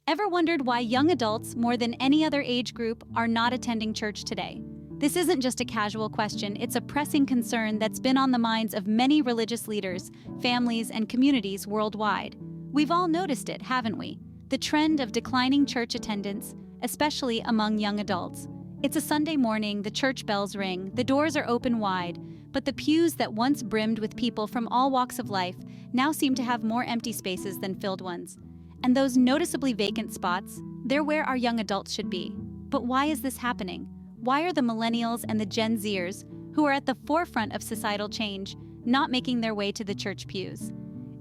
Ever wondered why young adults, more than any other age group, are not attending church today? This isn't just a casual question, it's a pressing concern that's been on the minds of many religious leaders, families, and communities worldwide. We've all noticed it, haven't we? The trend of declining church attendance, especially among young adults. It's a Sunday morning, the church bells ring, the doors are open wide, but the pews that once brimmed with people from all walks of life now seem to have more empty spaces than filled ones. And those noticeably vacant spots, they're where our young adults should be. But why is this happening? Why are the millennials and the Gen Zers, who are at the forefront of societal change, not making their way to the church pews?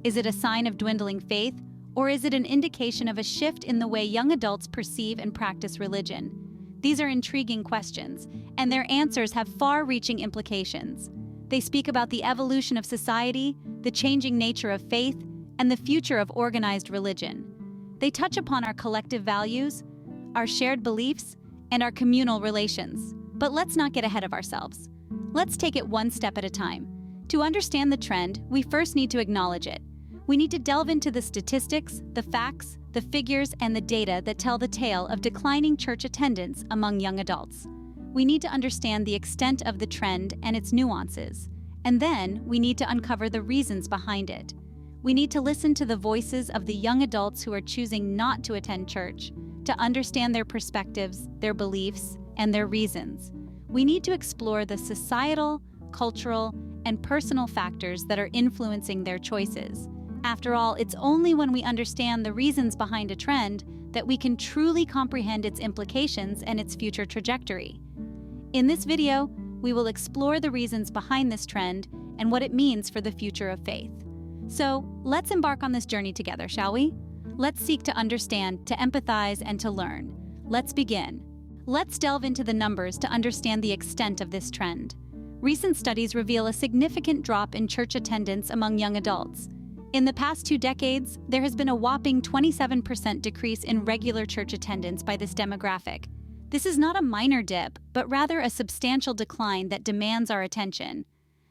Is it a sign of dwindling faith, or is it an indication of a shift in the way young adults perceive and practice religion? These are intriguing questions, and their answers have far-reaching implications. They speak about the evolution of society, the changing nature of faith, and the future of organized religion. They touch upon our collective values, our shared beliefs, and our communal relations. But let's not get ahead of ourselves. Let's take it one step at a time. To understand the trend, we first need to acknowledge it. We need to delve into the statistics, the facts, the figures, and the data that tell the tale of declining church attendance among young adults. We need to understand the extent of the trend and its nuances. And then, we need to uncover the reasons behind it. We need to listen to the voices of the young adults who are choosing not to attend church, to understand their perspectives, their beliefs, and their reasons. We need to explore the societal, cultural, and personal factors that are influencing their choices. After all, it's only when we understand the reasons behind a trend that we can truly comprehend its implications and its future trajectory. In this video, we will explore the reasons behind this trend and what it means for the future of faith. So, let's embark on this journey together, shall we? Let's seek to understand, to empathize, and to learn. Let's begin. Let's delve into the numbers to understand the extent of this trend. Recent studies reveal a significant drop in church attendance among young adults. In the past 2 decades, there has been a whopping 27% decrease in regular church attendance by this demographic. This is not a minor dip, but rather a substantial decline that demands our attention.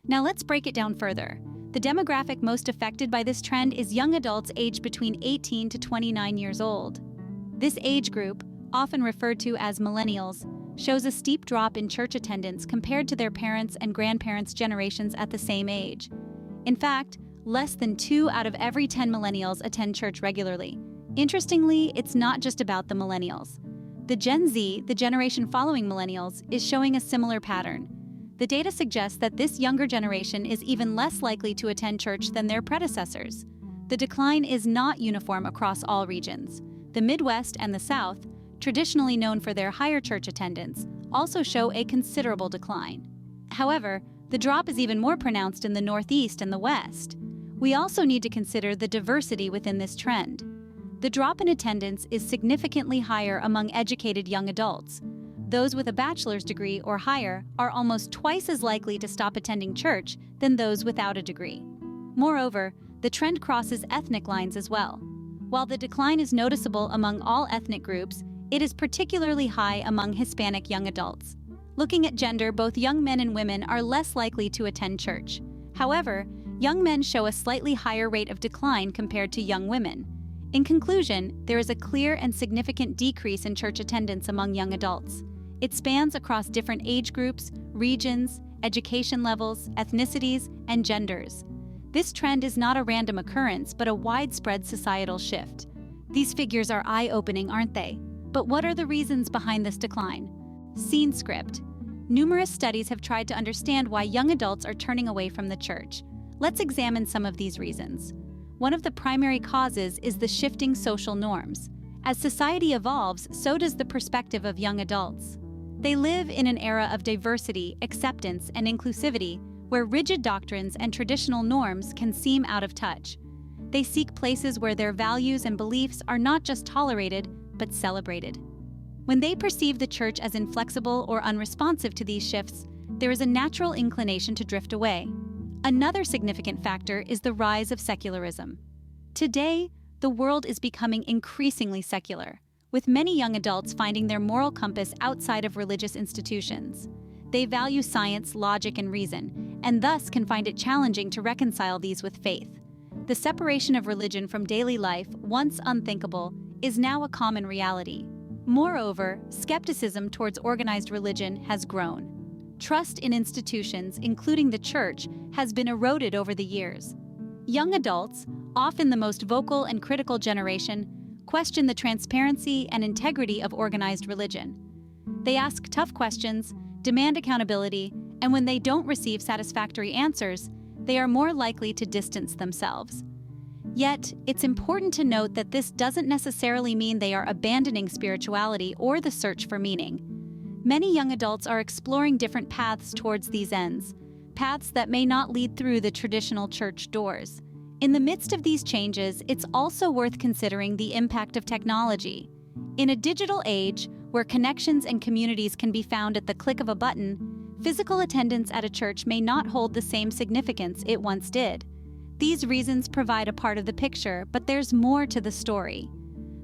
Now let's break it down further. The demographic most affected by this trend is young adults aged between 18 to 29 years old. This age group, often referred to as millennials, shows a steep drop in church attendance compared to their parents' and grandparents' generations at the same age. In fact, less than 2 out of every 10 millennials attend church regularly. Interestingly, it's not just about the millennials. The Gen Z, the generation following millennials, is showing a similar pattern. The data suggests that this younger generation is even less likely to attend church than their predecessors. The decline is not uniform across all regions. The Midwest and the South, traditionally known for their higher church attendance, also show a considerable decline. However, the drop is even more pronounced in the Northeast and the West. We also need to consider the diversity within this trend. The drop in attendance is significantly higher among educated young adults. Those with a bachelor's degree or higher are almost twice as likely to stop attending church than those without a degree. Moreover, the trend crosses ethnic lines as well. While the decline is noticeable among all ethnic groups, it is particularly high among Hispanic young adults. Looking at gender, both young men and women are less likely to attend church. However, young men show a slightly higher rate of decline compared to young women. In conclusion, there is a clear and significant decrease in church attendance among young adults. It spans across different age groups, regions, education levels, ethnicities, and genders. This trend is not a random occurrence, but a widespread societal shift. These figures are eye-opening, aren't they? But what are the reasons behind this decline? Scene script. Numerous studies have tried to understand why young adults are turning away from the church. Let's examine some of these reasons. One of the primary causes is the shifting social norms. As society evolves, so does the perspective of young adults. They live in an era of diversity, acceptance, and inclusivity, where rigid doctrines and traditional norms can seem out of touch. They seek places where their values and beliefs are not just tolerated, but celebrated. When they perceive the church as inflexible or unresponsive to these shifts, there is a natural inclination to drift away. Another significant factor is the rise of secularism. Today, the world is becoming increasingly secular, with many young adults finding their moral compass outside of religious institutions. They value science, logic, and reason, and thus can find it challenging to reconcile these with faith. The separation of religion from daily life, once unthinkable, is now a common reality. Moreover, skepticism towards organized religion has grown. Trust in institutions, including the church, has been eroded over the years. Young adults, often the most vocal and critical generation, question the transparency and integrity of organized religion. They ask tough questions, demand accountability, and when they don't receive satisfactory answers, they are more likely to distance themselves. Yet, it's important to note that this doesn't necessarily mean they are abandoning spirituality or the search for meaning. Many young adults are exploring different paths towards these ends, paths that may not lead through the traditional church doors. In the midst of these changes, it's also worth considering the impact of technology. In a digital age, where connections and communities can be found at the click of a button, physical attendance at a church may not hold the same significance it once did. These reasons provide a part of the picture, but there's more to the story.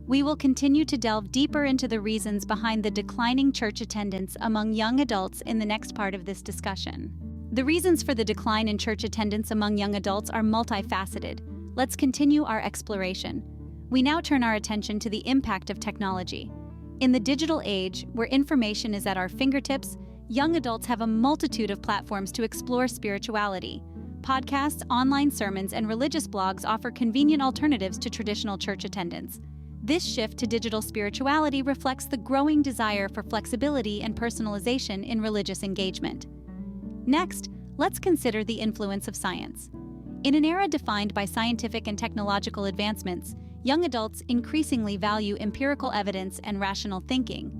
We will continue to delve deeper into the reasons behind the declining church attendance among young adults in the next part of this discussion. The reasons for the decline in church attendance among young adults are multifaceted. Let's continue our exploration. We now turn our attention to the impact of technology. In the digital age, where information is at our fingertips, young adults have a multitude of platforms to explore spirituality. Podcasts, online sermons, and religious blogs offer convenient alternatives to traditional church attendance. This shift to digital spirituality reflects the growing desire for flexibility and personalization in religious engagement. Next, let's consider the influence of science. In an era defined by scientific and technological advancements, young adults increasingly value empirical evidence and rational thinking.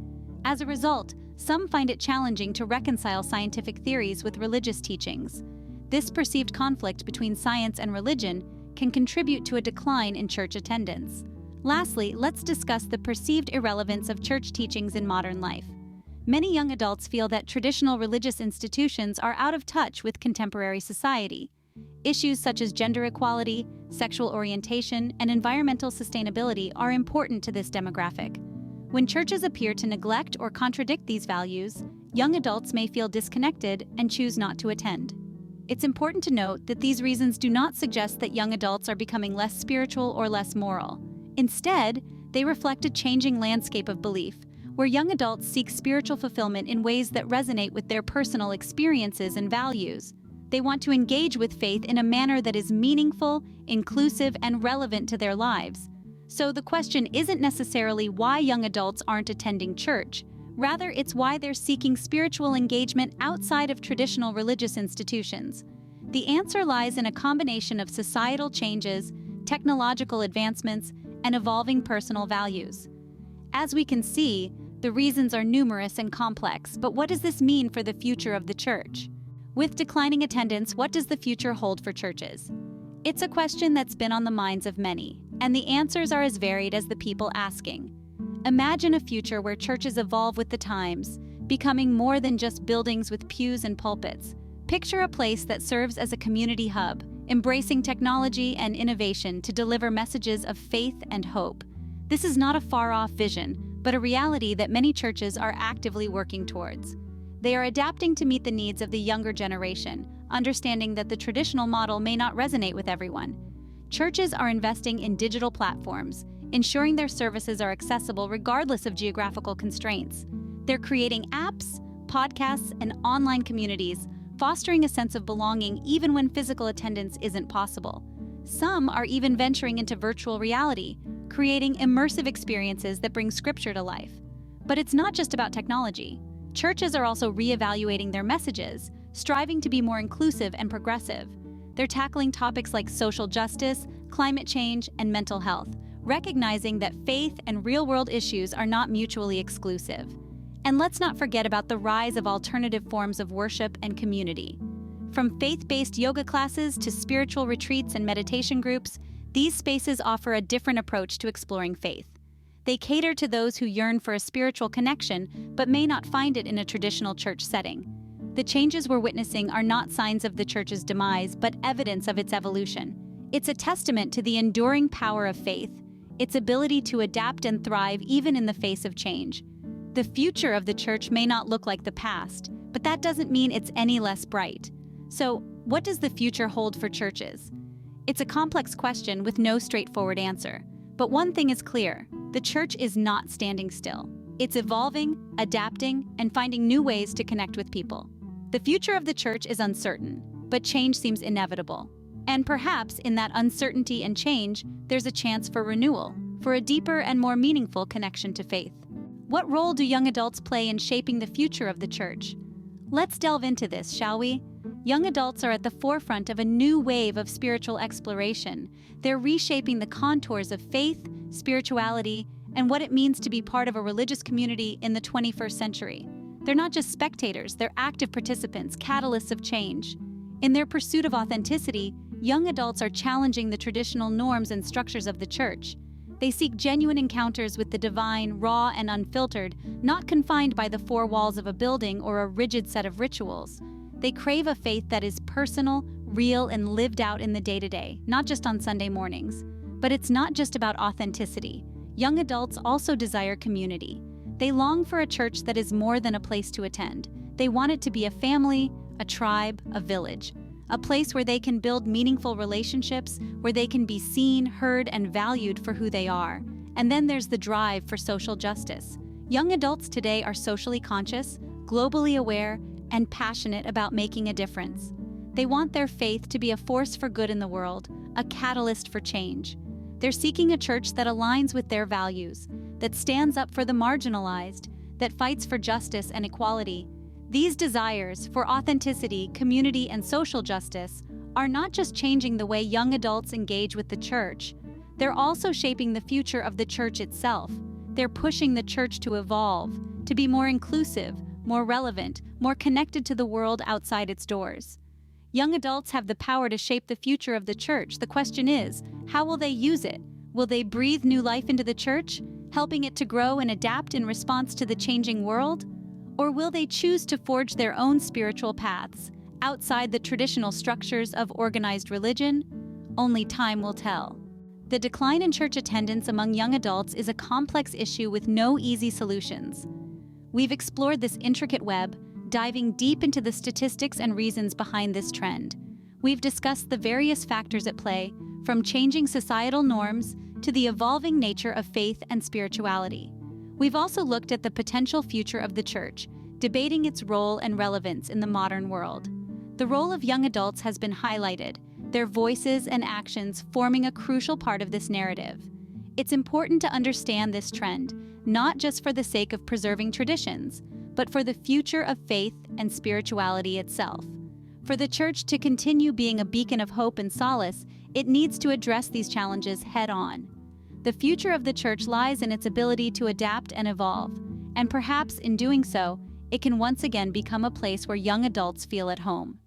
As a result, some find it challenging to reconcile scientific theories with religious teachings. This perceived conflict between science and religion can contribute to a decline in church attendance. Lastly, let's discuss the perceived irrelevance of church teachings in modern life. Many young adults feel that traditional religious institutions are out of touch with contemporary society. Issues such as gender equality, sexual orientation, and environmental sustainability are important to this demographic. When churches appear to neglect or contradict these values, young adults may feel disconnected and choose not to attend. It's important to note that these reasons do not suggest that young adults are becoming less spiritual or less moral. Instead, they reflect a changing landscape of belief, where young adults seek spiritual fulfillment in ways that resonate with their personal experiences and values. They want to engage with faith in a manner that is meaningful, inclusive, and relevant to their lives. So the question isn't necessarily why young adults aren't attending church. Rather, it's why they're seeking spiritual engagement outside of traditional religious institutions. The answer lies in a combination of societal changes, technological advancements, and evolving personal values. As we can see, the reasons are numerous and complex, but what does this mean for the future of the church? With declining attendance, what does the future hold for churches? It's a question that's been on the minds of many, and the answers are as varied as the people asking. Imagine a future where churches evolve with the times, becoming more than just buildings with pews and pulpits. Picture a place that serves as a community hub, embracing technology and innovation to deliver messages of faith and hope. This is not a far-off vision, but a reality that many churches are actively working towards. They are adapting to meet the needs of the younger generation, understanding that the traditional model may not resonate with everyone. Churches are investing in digital platforms, ensuring their services are accessible regardless of geographical constraints. They're creating apps, podcasts, and online communities, fostering a sense of belonging even when physical attendance isn't possible. Some are even venturing into virtual reality, creating immersive experiences that bring Scripture to life. But it's not just about technology. Churches are also reevaluating their messages, striving to be more inclusive and progressive. They're tackling topics like social justice, climate change, and mental health, recognizing that faith and real-world issues are not mutually exclusive. And let's not forget about the rise of alternative forms of worship and community. From faith-based yoga classes to spiritual retreats and meditation groups, these spaces offer a different approach to exploring faith. They cater to those who yearn for a spiritual connection but may not find it in a traditional church setting. The changes we're witnessing are not signs of the church's demise, but evidence of its evolution. It's a testament to the enduring power of faith, its ability to adapt and thrive even in the face of change. The future of the church may not look like the past, but that doesn't mean it's any less bright. So, what does the future hold for churches? It's a complex question with no straightforward answer. But one thing is clear: the church is not standing still. It's evolving, adapting, and finding new ways to connect with people. The future of the church is uncertain, but change seems inevitable. And perhaps in that uncertainty and change, there's a chance for renewal, for a deeper and more meaningful connection to faith. What role do young adults play in shaping the future of the church? Let's delve into this, shall we? Young adults are at the forefront of a new wave of spiritual exploration. They're reshaping the contours of faith, spirituality, and what it means to be part of a religious community in the 21st century. They're not just spectators, they're active participants, catalysts of change. In their pursuit of authenticity, young adults are challenging the traditional norms and structures of the church. They seek genuine encounters with the divine, raw and unfiltered, not confined by the four walls of a building or a rigid set of rituals. They crave a faith that is personal, real, and lived out in the day-to-day, not just on Sunday mornings. But it's not just about authenticity. Young adults also desire community. They long for a church that is more than a place to attend. They want it to be a family, a tribe, a village. A place where they can build meaningful relationships, where they can be seen, heard, and valued for who they are. And then there's the drive for social justice. Young adults today are socially conscious, globally aware, and passionate about making a difference. They want their faith to be a force for good in the world, a catalyst for change. They're seeking a church that aligns with their values, that stands up for the marginalized, that fights for justice and equality. These desires for authenticity, community, and social justice are not just changing the way young adults engage with the church, they're also shaping the future of the church itself. They're pushing the church to evolve, to be more inclusive, more relevant, more connected to the world outside its doors. Young adults have the power to shape the future of the church. The question is, how will they use it? Will they breathe new life into the church, helping it to grow and adapt in response to the changing world? Or will they choose to forge their own spiritual paths, outside the traditional structures of organized religion? Only time will tell. The decline in church attendance among young adults is a complex issue with no easy solutions. We've explored this intricate web, diving deep into the statistics and reasons behind this trend. We've discussed the various factors at play, from changing societal norms to the evolving nature of faith and spirituality. We've also looked at the potential future of the church, debating its role and relevance in the modern world. The role of young adults has been highlighted, their voices and actions forming a crucial part of this narrative. It's important to understand this trend, not just for the sake of preserving traditions, but for the future of faith and spirituality itself. For the church to continue being a beacon of hope and solace, it needs to address these challenges head-on. The future of the church lies in its ability to adapt and evolve, and perhaps in doing so, it can once again become a place where young adults feel at home.